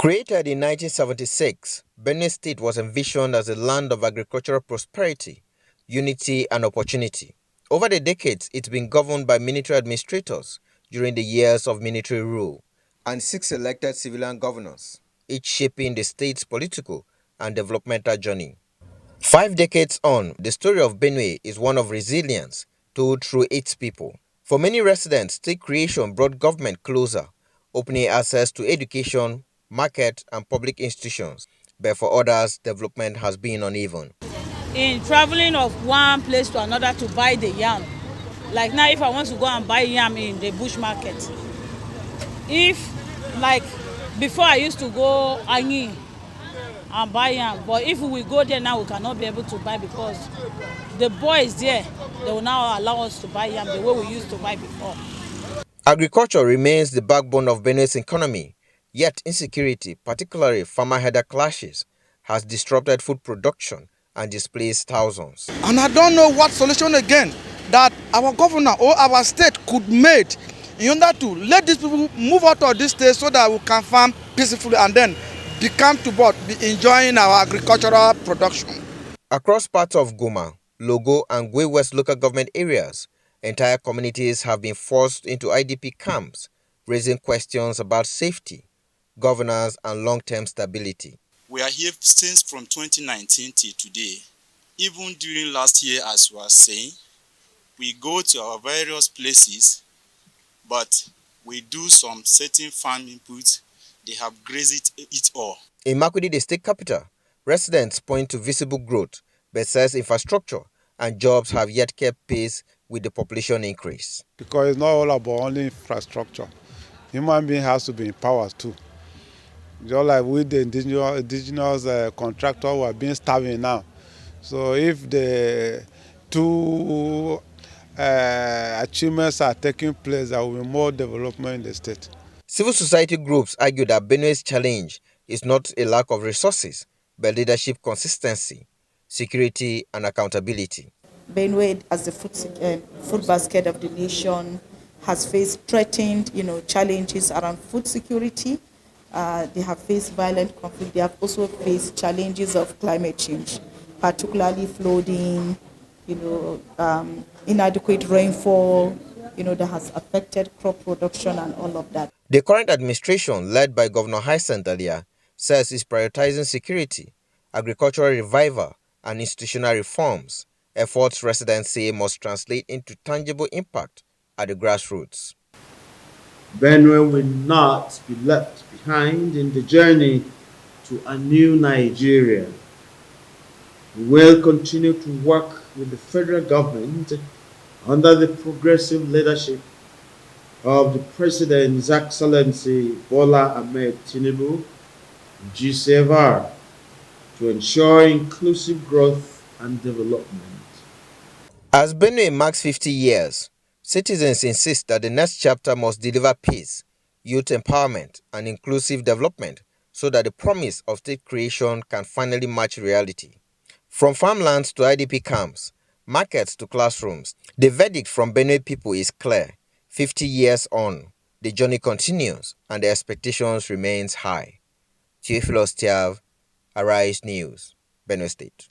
Created in 1976, Benue State was envisioned as a land of agricultural prosperity, unity, and opportunity. Over the decades, it's been governed by military administrators during the years of military rule, and 6 elected civilian governors, each shaping the state's political and developmental journey. 5 decades on, the story of Benue is one of resilience told through its people. For many residents, state creation brought government closer, opening access to education, market, and public institutions. But for others, development has been uneven. In traveling of one place to another to buy the yam, like now if I want to go and buy yam in the bush market, if like before I used to go Anyi and buy yam, but if we go there now we cannot be able to buy because the boys there, they will now allow us to buy yam the way we used to buy before. Agriculture remains the backbone of Benue's economy, yet insecurity, particularly farmer-herder clashes, has disrupted food production and displaced thousands. And I don't know what solution again that our governor or our state could make in order to let these people move out of this state so that we can farm peacefully and then become to both be enjoying our agricultural production. Across parts of Goma, Logo, and Gwe West local government areas, entire communities have been forced into IDP camps, raising questions about safety, governance, and long-term stability. We are here since from 2019 till today. Even during last year, as we were saying, we go to our various places, but we do some certain farm inputs. They have grazed it all. In Makurdi, the state capital, residents point to visible growth, but says infrastructure and jobs have yet kept pace with the population increase. Because it's not all about only infrastructure. Human being has to be empowered too. Just like with the indigenous contractor who are being starving now. So if the two achievements are taking place, there will be more development in the state. Civil society groups argue that Benue's challenge is not a lack of resources, but leadership consistency, security, and accountability. Benue, as the food basket of the nation, has faced threatened, challenges around food security. They have faced violent conflict. They have also faced challenges of climate change, particularly flooding, inadequate rainfall, that has affected crop production and all of that. The current administration, led by Governor Hyacinth earlier, says it's prioritizing security, agricultural revival, and institutional reforms, efforts residents say must translate into tangible impact at the grassroots. Benue will not be left behind in the journey to a new Nigeria. We will continue to work with the federal government under the progressive leadership of the President, His Excellency Bola Ahmed Tinubu, GCFR, to ensure inclusive growth and development. As Benue marks 50 years, citizens insist that the next chapter must deliver peace, youth empowerment, and inclusive development so that the promise of state creation can finally match reality. From farmlands to IDP camps, markets to classrooms, the verdict from Benue people is clear. 50 years on, the journey continues and the expectations remains high. Theophilus Tiav, Arise News, Benue State.